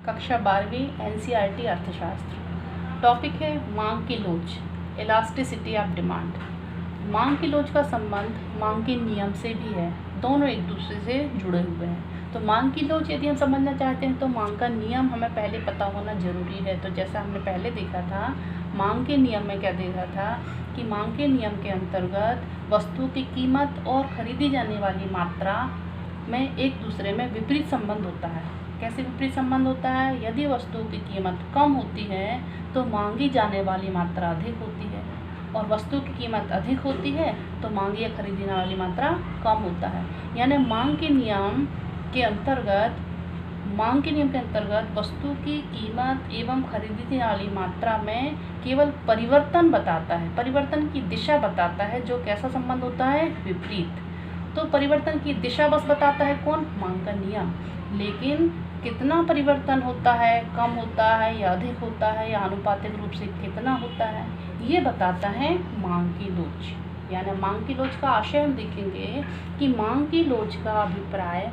कक्षा 12वीं NCERT अर्थशास्त्र। टॉपिक है मांग की लोच, इलास्टिसिटी ऑफ डिमांड। मांग की लोच का संबंध मांग के नियम से भी है, दोनों एक दूसरे से जुड़े हुए हैं। तो मांग की लोच यदि हम समझना चाहते हैं तो मांग का नियम हमें पहले पता होना जरूरी है। तो जैसा हमने पहले देखा था, मांग के नियम में क्या देखा था कि मांग के नियम के अंतर्गत वस्तु की कीमत और खरीदी जाने वाली मात्रा में एक दूसरे में विपरीत संबंध होता है। कैसे विपरीत संबंध होता है? यदि वस्तु की कीमत कम होती है तो मांगी जाने वाली मात्रा अधिक होती है, और वस्तु की कीमत अधिक होती है तो मांगी या खरीदी जाने वाली मात्रा कम होता है। यानी मांग के नियम के अंतर्गत वस्तु की कीमत एवं खरीदी जाने वाली मात्रा में केवल परिवर्तन बताता है, परिवर्तन की दिशा बताता है। जो कैसा संबंध होता है? विपरीत। तो परिवर्तन की दिशा बस बताता है कौन? मांग का नियम। लेकिन कितना परिवर्तन होता है, कम होता है या अधिक होता है या आनुपातिक रूप से कितना होता है, ये बताता है मांग की लोच। यानी मांग की लोच का आशय हम देखेंगे कि मांग की लोच का अभिप्राय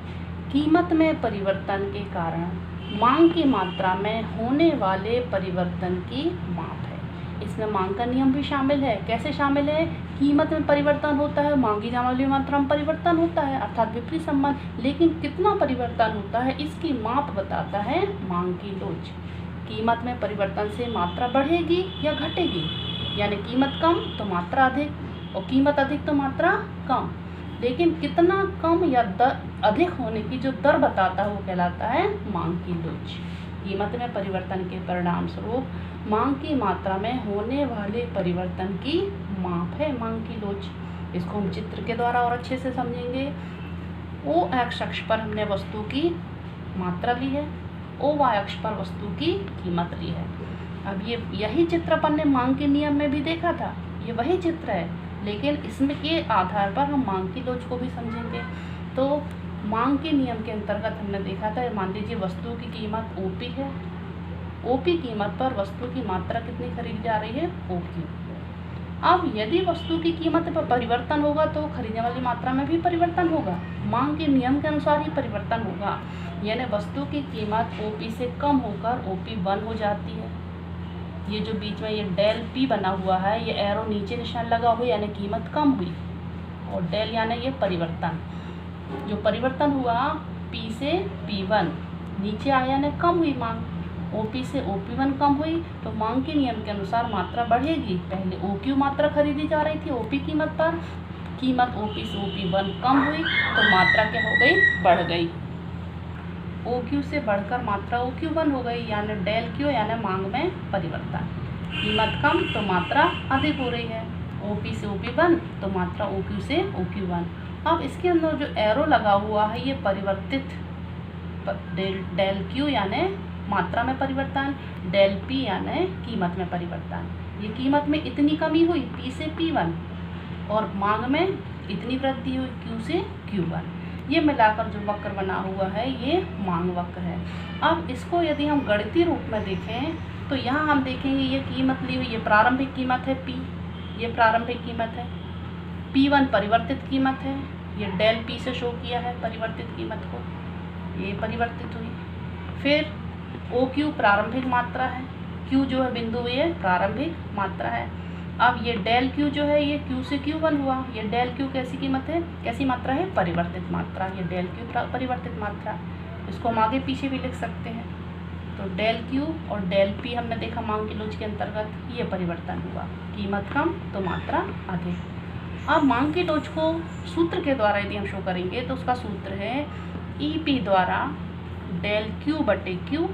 कीमत में परिवर्तन के कारण मांग की मात्रा में होने वाले परिवर्तन की माप है। इसमें मांग का नियम भी शामिल है। कैसे शामिल है? कीमत में परिवर्तन होता है, मांगी जाने वाली मात्रा में परिवर्तन होता है, अर्थात विपरीत संबंध। लेकिन कितना परिवर्तन होता है इसकी माप बताता है मांग की लोच। कीमत में परिवर्तन से मात्रा बढ़ेगी या घटेगी, यानी कीमत कम तो मात्रा अधिक, और कीमत अधिक तो मात्रा कम। लेकिन कितना कम या अधिक होने की जो दर बताता है वो कहलाता है मांग की लोच। कीमत में परिवर्तन के परिणाम स्वरूप मांग की मात्रा में होने वाले परिवर्तन की माप है मांग की लोच। इसको हम चित्र के द्वारा और अच्छे से समझेंगे। ओ एक्स अक्ष पर हमने वस्तु की मात्रा ली है, ओ वाई अक्ष पर वस्तु की कीमत ली है। अब यही चित्र अपन ने मांग के नियम में भी देखा था, ये वही चित्र है, लेकिन इसमें के आधार पर हम मांग की लोच को भी समझेंगे। तो मांग के नियम के अंतर्गत हमने देखा था, मान लीजिए वस्तु की कीमत OP है, OP कीमत पर वस्तु की मात्रा कितनी खरीदी जा रही है? OQ। अब यदि वस्तु की कीमत पर परिवर्तन होगा तो खरीदने वाली मात्रा में भी परिवर्तन होगा, मांग के नियम के अनुसार ही परिवर्तन होगा। यानी वस्तु की कीमत OP से कम होकर OP1 हो जाती है। ये जो बीच में ये डेल P बना हुआ है, ये एरो नीचे निशान लगा हुआ, यानी कीमत कम हुई, और डेल यानी ये परिवर्तन, जो परिवर्तन हुआ P से P1 नीचे आया, यानी कम हुई मांग। OP से OP1 कम हुई तो मांग के नियम के अनुसार मात्रा बढ़ेगी। पहले OQ मात्रा खरीदी जा रही थी OP कीमत पर, कीमत OP से OP1 कम हुई तो मात्रा क्या हो गई? बढ़ गई। OQ से बढ़कर मात्रा OQ1 हो गई, यानी डेल Q यानी मांग में परिवर्तन। कीमत कम तो मात्रा अधिक हो रही है, OP से OP1 तो मात्रा OQ से OQ1। अब इसके अंदर जो एरो लगा हुआ है ये परिवर्तित डेल Q यानी मात्रा में परिवर्तन, डेल P यानी कीमत में परिवर्तन। ये कीमत में इतनी कमी हुई P से P1, और मांग में इतनी वृद्धि हुई Q से Q1। ये मिलाकर जो वक्र बना हुआ है ये मांग वक्र है। अब इसको यदि हम गणितीय रूप में देखें तो यहाँ हम देखेंगे ये कीमत ली हुई, ये प्रारंभिक कीमत है P, ये प्रारंभिक कीमत है, P1 परिवर्तित कीमत है, ये डेल P से शो किया है परिवर्तित कीमत को, ये परिवर्तित हुई। फिर OQ प्रारंभिक मात्रा है, Q जो है बिंदु ये प्रारंभिक मात्रा है। अब ये डेल Q जो है ये Q से Q1 हुआ, ये डेल Q कैसी कीमत है, कैसी मात्रा है? परिवर्तित मात्रा। ये डेल Q परिवर्तित मात्रा, इसको हम आगे पीछे भी लिख सकते हैं। तो डेल Q और डेल P हमने देखा मांग की लोच के अंतर्गत, ये परिवर्तन हुआ, कीमत कम तो मात्रा अधिक। अब मांग की लोच को सूत्र के द्वारा यदि हम शो करेंगे तो उसका सूत्र है EP द्वारा डेल Q बटे Q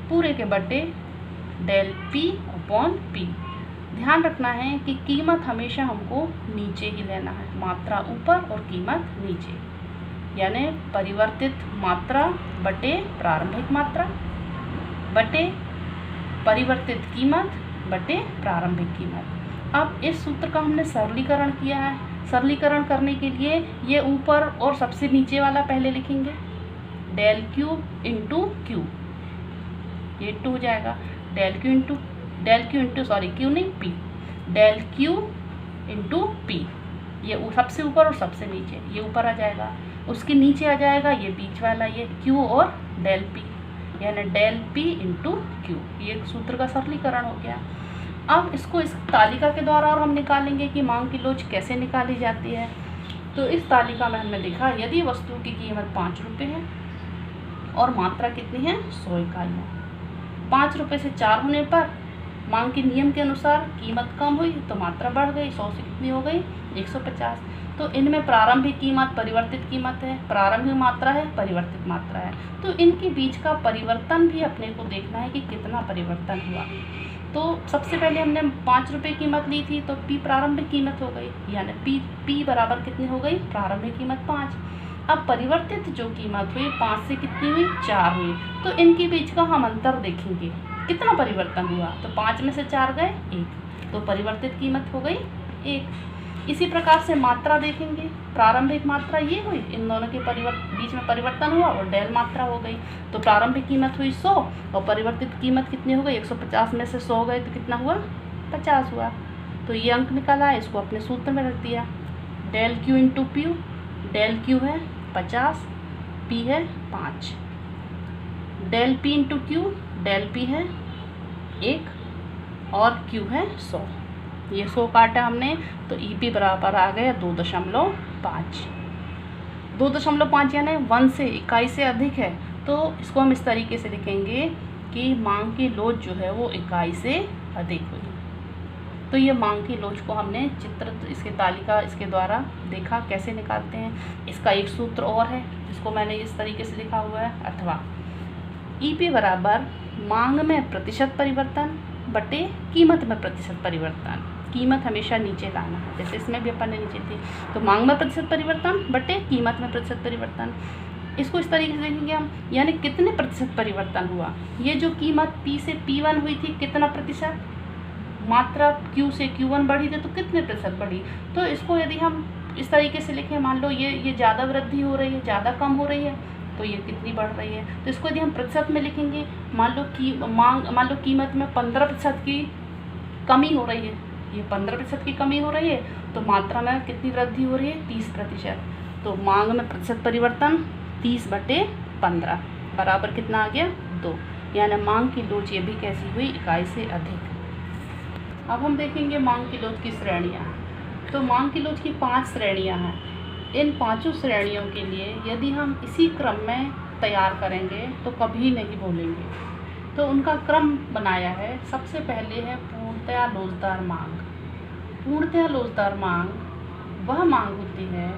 पूरे के बटे डेल P अपॉन P। ध्यान रखना है कि कीमत हमेशा हमको नीचे ही लेना है, मात्रा ऊपर और कीमत नीचे, यानी परिवर्तित मात्रा बटे प्रारंभिक मात्रा बटे परिवर्तित कीमत बटे प्रारंभिक कीमत। अब इस सूत्र का हमने सरलीकरण किया है। सरलीकरण करने के लिए ये ऊपर और सबसे नीचे वाला पहले लिखेंगे, डेल Q इंटू Q, ये 2 हो जाएगा, डेल Q इंटू Q नहीं P, del Q into P, ये सबसे ऊपर और सबसे नीचे, ये ऊपर आ जाएगा, उसके नीचे आ जाएगा ये बीच वाला, ये Q और डेल P। यानी डेल पी इंटू क्यू। ये एक सूत्र का सरलीकरण हो गया। अब इसको इस तालिका के द्वारा और हम निकालेंगे कि मांग की लोच कैसे निकाली जाती है। तो इस तालिका में हमने देखा यदि वस्तु की कीमत 5 रुपये है और मात्रा कितनी है 100 इकाइयाँ, 5 रुपये से 4 होने पर मांग के नियम के अनुसार कीमत कम हुई तो मात्रा बढ़ गई, 100 से कितनी हो गई 150। तो इनमें प्रारंभिक कीमत परिवर्तित कीमत है, प्रारंभिक मात्रा है, परिवर्तित मात्रा है। तो इनके बीच का परिवर्तन भी अपने को देखना है कि कितना परिवर्तन हुआ। तो सबसे पहले हमने 5 रुपये कीमत ली थी तो पी प्रारंभिक कीमत हो गई, यानी पी बराबर कितनी हो गई प्रारंभिक कीमत 5। अब परिवर्तित जो कीमत हुई 5 से कितनी हुई 4 हुई। तो इनके बीच का हम अंतर देखेंगे कितना परिवर्तन हुआ। तो 5 में से 4 गए 1, तो परिवर्तित कीमत हो गई 1। इसी प्रकार से मात्रा देखेंगे, प्रारंभिक मात्रा ये हुई, इन दोनों के बीच में परिवर्तन हुआ और डेल मात्रा हो गई। तो प्रारंभिक कीमत हुई 100 और परिवर्तित कीमत कितनी हो गई 150 में से 100 गए तो कितना हुआ 50 हुआ। तो ये अंक निकाला है, इसको अपने सूत्र में रख दिया, del Q into P. Del Q है 50, पी है 5, del P into Q, del P है 1 और क्यू है 100। ये 100 काटा हमने तो ई पी बराबर आ गया 2.5। 2.5 यानी 1 से इकाई से अधिक है। तो इसको हम इस तरीके से लिखेंगे कि मांग की लोच जो है वो इकाई से अधिक हुई। तो ये मांग की लोच को हमने चित्र इसके तालिका इसके द्वारा देखा कैसे निकालते हैं। इसका एक सूत्र और है जिसको मैंने इस तरीके से लिखा हुआ है, अथवा ई पी बराबर मांग में प्रतिशत परिवर्तन बटे कीमत में प्रतिशत परिवर्तन। कीमत हमेशा नीचे लाना है, जैसे इसमें भी अपन ने नीचे थी। तो मांग में प्रतिशत परिवर्तन बटे कीमत में प्रतिशत परिवर्तन। इसको इस तरीके से देखेंगे हम, यानी कितने प्रतिशत परिवर्तन हुआ। ये जो कीमत P से P1 हुई थी कितना प्रतिशत, मात्रा Q से Q1 बढ़ी थी तो कितने प्रतिशत बढ़ी। तो इसको यदि हम इस तरीके से लिखें, मान लो ये ज़्यादा वृद्धि हो रही है, ज़्यादा कम हो रही है, तो ये कितनी बढ़ रही है। तो इसको यदि हम प्रतिशत में लिखेंगे, मान लो कीमत में 15% की कमी हो रही है, ये 15% की कमी हो रही है, तो मात्रा में कितनी वृद्धि हो रही है 30%। तो मांग में प्रतिशत परिवर्तन 30/15 बराबर कितना आ गया 2, यानी मांग की लोच ये भी कैसी हुई इकाई से अधिक। अब हम देखेंगे मांग की लोच की श्रेणियाँ। तो मांग की लोच की 5 श्रेणियाँ हैं। इन 5 श्रेणियों के लिए यदि हम इसी क्रम में तैयार करेंगे तो कभी नहीं भूलेंगे। तो उनका क्रम बनाया है। सबसे पहले है पूर्णतया लोचदार मांग। पूर्णतया लोचदार मांग वह मांग होती है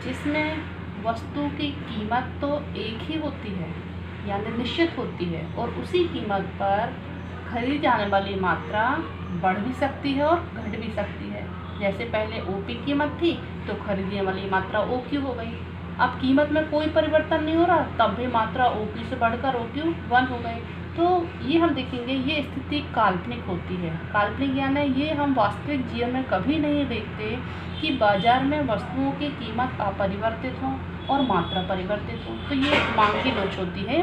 जिसमें वस्तु की कीमत तो एक ही होती है, यानी निश्चित होती है, और उसी कीमत पर खरीदी जाने वाली मात्रा बढ़ भी सकती है और घट भी सकती है। जैसे पहले ओपी कीमत थी तो खरीदने वाली मात्रा ओक्यू हो गई। अब कीमत में कोई परिवर्तन नहीं हो रहा, तब भी मात्रा ओक्यू से बढ़कर ओक्यू 1 हो गई। तो ये हम देखेंगे ये स्थिति काल्पनिक होती है। काल्पनिक यानी ये हम वास्तविक जीवन में कभी नहीं देखते कि बाजार में वस्तुओं की कीमत अपरिवर्तित हो और मात्रा परिवर्तित हो। तो ये मांग की लोच होती है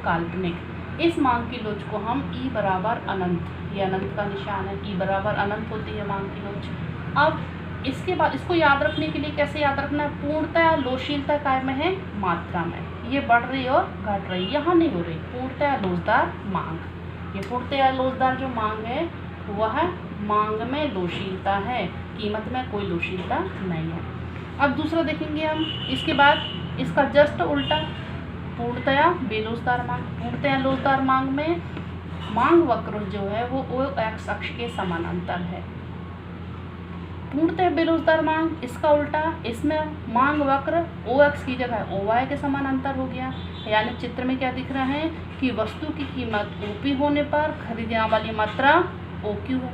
काल्पनिक। इस मांग की लोच को हम ई बराबर अनंत, ये अनंत का निशान है, ई बराबर अनंत होती है मांग की लोच। अब इसके बाद इसको याद रखने के लिए कैसे याद रखना है, पूर्णतया लोचशीलता काय में है मात्रा में, ये बढ़ रही और घट रही, यहाँ नहीं हो रही। पूर्णतया लोचदार मांग, ये पूर्णतया लोचदार जो मांग है वह मांग में लोचशीलता है, कीमत में कोई लोचशीलता नहीं है। अब दूसरा देखेंगे हम, इसके बाद इसका जस्ट उल्टा पूर्णतया बेलोचदार मांग। पूर्णतया लोचदार मांग में मांग वक्र जो है वो OX अक्ष के समानांतर है। पूर्णतः बेरोजगार मांग इसका उल्टा, इसमें मांग वक्र OX की जगह OY के समानांतर हो गया। यानी चित्र में क्या दिख रहा है कि वस्तु की कीमत OP होने पर खरीदने वाली मात्रा OQ है।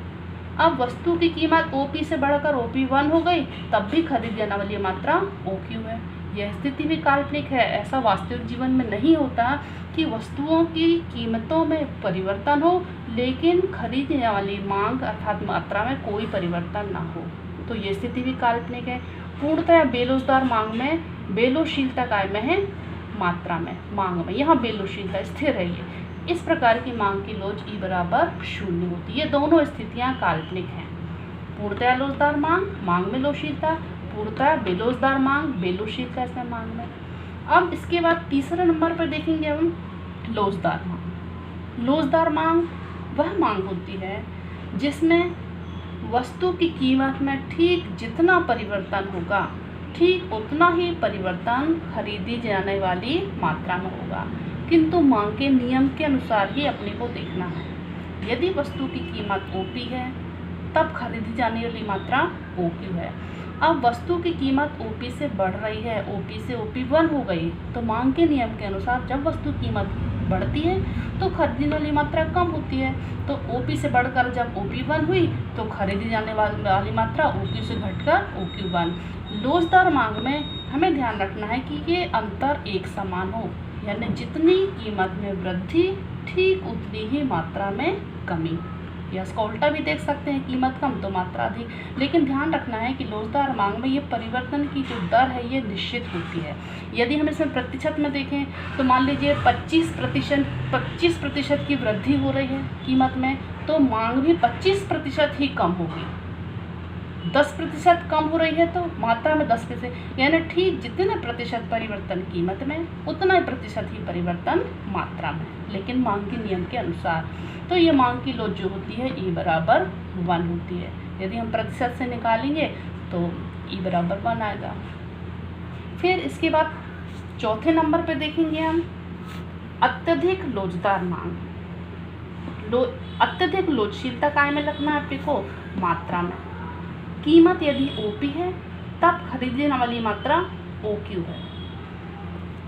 अब वस्तु की कीमत OP से बढ़कर OP1 हो गई, तब भी खरीदने वाली मात्रा OQ है। यह स्थिति भी काल्पनिक है। ऐसा वास्तविक जीवन में नहीं होता कि वस्तुओं की कीमतों में परिवर्तन हो लेकिन खरीदने वाली मांग अर्थात मात्रा में कोई परिवर्तन ना हो। तो ये स्थिति भी काल्पनिक है। पूर्णतः बेलोचदार मांग में बेलोचशीलता काय में है मात्रा में, मांग में, यहाँ बेलोचशीलता स्थिर है। ये इस प्रकार की मांग की लोच ई बराबर 0 होती है। ये दोनों स्थितियाँ काल्पनिक हैं। पूर्णतः लोचदार मांग, मांग में लोचशीलता, पूर्णतः बेलोचदार मांग, बेलोचशीलता इसमें मांग में। अब इसके बाद तीसरे नंबर पर देखेंगे हम लोचदार मांग। लोचदार मांग वह मांग होती है जिसमें वस्तु की कीमत में ठीक जितना परिवर्तन होगा, ठीक उतना ही परिवर्तन खरीदी जाने वाली मात्रा में होगा, किंतु मांग के नियम के अनुसार ही अपने को देखना है। यदि वस्तु की कीमत OP है तब खरीदी जाने वाली मात्रा OQ है। अब वस्तु की कीमत OP से बढ़ रही है, OP से OP1 हो गई, तो मांग के नियम के अनुसार जब वस्तु की कीमत बढ़ती है तो खरीदी वाली मात्रा कम होती है। तो OP से बढ़कर जब OP1 हुई तो खरीदी जाने वाली मात्रा OQ से घटकर OQ1। लोचदार मांग में हमें ध्यान रखना है कि ये अंतर एक समान हो, यानी जितनी कीमत में वृद्धि ठीक उतनी ही मात्रा में कमी। या इसका उल्टा भी देख सकते हैं, कीमत कम तो मात्रा अधिक। लेकिन ध्यान रखना है कि लोचदार मांग में ये परिवर्तन की जो दर है ये निश्चित होती है। यदि हम इसमें प्रतिशत में देखें तो मान लीजिए 25% की वृद्धि हो रही है कीमत में, तो मांग भी 25% ही कम होगी। 10% कम हो रही है तो मात्रा में 10%, यानी ठीक जितने प्रतिशत परिवर्तन कीमत में उतना ही प्रतिशत ही परिवर्तन मात्रा में, लेकिन मांग के नियम के अनुसार। तो ये मांग की लोच जो होती है E बराबर 1 होती है। यदि हम प्रतिशत से निकालेंगे तो E बराबर 1 आएगा। फिर इसके बाद चौथे नंबर पे देखेंगे हम अत्यधिक लोचदार मांग। अत्यधिक लोचशीलता काय में रखना है आपको? मात्रा में। कीमत यदि OP है तब खरीदी जाने वाली मात्रा OQ है।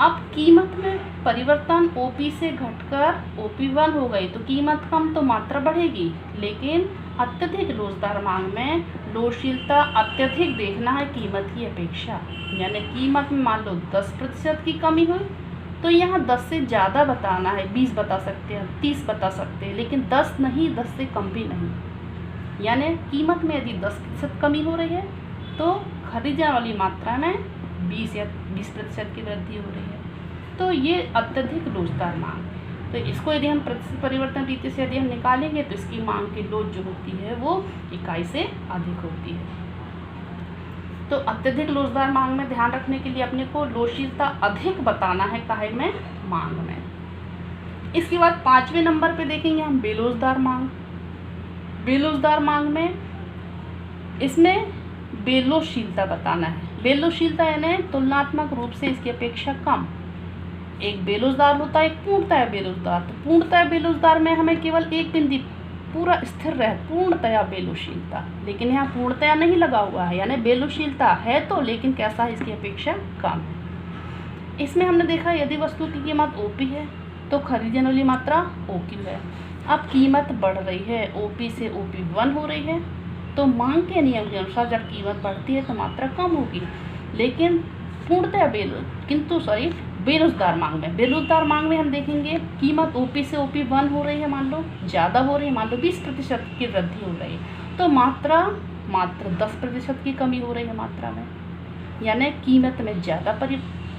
अब कीमत में परिवर्तन OP से घटकर OP1 हो गई तो कीमत कम तो मात्रा बढ़ेगी, लेकिन अत्यधिक लोचदार मांग में लोचशीलता अत्यधिक देखना है कीमत की अपेक्षा। यानी कीमत में मान लो 10% की कमी हुई तो यहाँ 10 से ज़्यादा बताना है, 20 बता सकते हैं, 30 बता सकते हैं, लेकिन 10 नहीं, 10 से कम भी नहीं। यानी कीमत में यदि 10% कमी हो रही है तो खरीदने वाली मात्रा में 20 या 20% की वृद्धि हो रही है। तो ये अत्यधिक लोचदार मांग है। तो इसको यदि हम प्रतिशत परिवर्तन रीति से यदि हम निकालेंगे तो इसकी मांग की लोच जो होती है वो इकाई से अधिक होती है। तो अत्यधिक लोचदार मांग में ध्यान रखने के लिए अपने को लोचशीलता अधिक बताना है काहे में? मांग में। इसके बाद 5वें नंबर पे देखेंगे हम बेलोचदार मांग। बेलोचदार मांग में इसमें बेलोचशीलता बताना है। बेलोचशीलता यानी तुलनात्मक रूप से इसकी अपेक्षा कम। एक बेलोचदार होता है, एक पूर्णतया बेलोचदार। तो पूर्णतया बेलोचदार में हमें केवल एक बिंदु पूरा स्थिर रहे, पूर्णतया बेलोचशीलता, लेकिन यहाँ पूर्णतया नहीं लगा हुआ है, यानी बेलोचशीलता है तो लेकिन कैसा है? इसकी अपेक्षा कम है। इसमें हमने देखा यदि वस्तु की कीमत OP है तो खरीदने वाली मात्रा OQ है। अब कीमत बढ़ रही है, OP से OP1 हो रही है, तो मांग के नियम के अनुसार जब कीमत बढ़ती है तो मात्रा कम होगी, लेकिन पूर्णतया बेलोचदार मांग में हम देखेंगे कीमत OP से OP1 हो रही है, मान लो ज़्यादा हो रही है, मान लो 20% की वृद्धि हो रही है, तो मात्र 10% की कमी हो रही है मात्रा में। यानी कीमत में ज़्यादा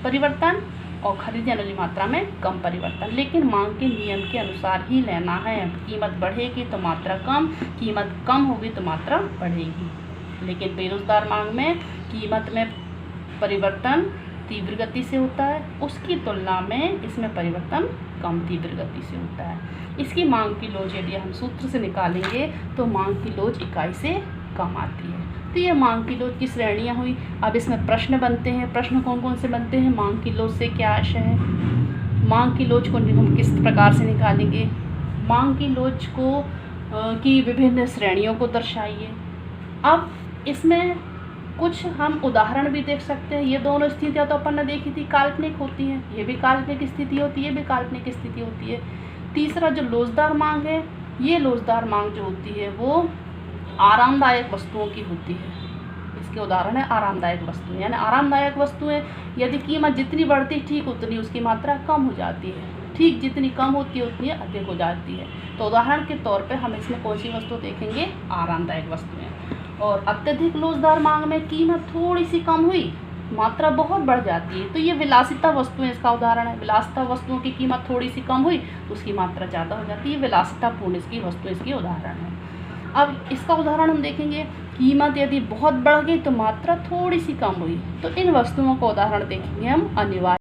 परिवर्तन और खरीदने वाली मात्रा में कम परिवर्तन, लेकिन मांग के नियम के अनुसार ही लेना है। कीमत बढ़ेगी तो मात्रा कम, कीमत कम होगी तो मात्रा बढ़ेगी। लेकिन बेरोजगार मांग में कीमत में परिवर्तन तीव्र गति से होता है, उसकी तुलना में इसमें परिवर्तन कम तीव्र गति से होता है। इसकी मांग की लोच यदि हम सूत्र से निकालेंगे तो मांग की लोच इकाई से कम आती है। तो ये मांग की लोच की श्रेणियाँ हुई। अब इसमें प्रश्न बनते हैं। प्रश्न कौन कौन से बनते हैं? मांग की लोच से क्या आशय है, मांग की लोच को हम किस प्रकार से निकालेंगे, मांग की लोच को की विभिन्न श्रेणियों को दर्शाइए। अब इसमें कुछ हम उदाहरण भी देख सकते हैं। ये दोनों स्थितियाँ तो अपन ने देखी थी, काल्पनिक होती हैं, ये भी काल्पनिक स्थिति होती है, ये भी काल्पनिक स्थिति होती है। तीसरा जो लोचदार मांग है, ये लोचदार मांग जो होती है वो आरामदायक वस्तुओं की होती है। इसके उदाहरण है आरामदायक वस्तुएं, यानी आरामदायक वस्तुएं यदि कीमत जितनी बढ़ती ठीक उतनी उसकी मात्रा कम हो जाती है, ठीक जितनी कम होती है उतनी अधिक हो जाती है। तो उदाहरण के तौर पे हम इसमें कौन सी वस्तु देखेंगे? आरामदायक वस्तुएं। और अत्यधिक लोचदार मांग में कीमत थोड़ी सी कम हुई, मात्रा बहुत बढ़ जाती है, तो ये विलासिता वस्तुएं इसका उदाहरण है। विलासिता वस्तुओं की कीमत थोड़ी सी कम हुई, उसकी मात्रा ज़्यादा हो जाती है, विलासितापूर्ण इसकी वस्तु इसकी उदाहरण है। अब इसका उदाहरण हम देखेंगे, कीमत यदि बहुत बढ़ गई तो मात्रा थोड़ी सी कम हुई, तो इन वस्तुओं का उदाहरण देखेंगे हम अनिवार्य।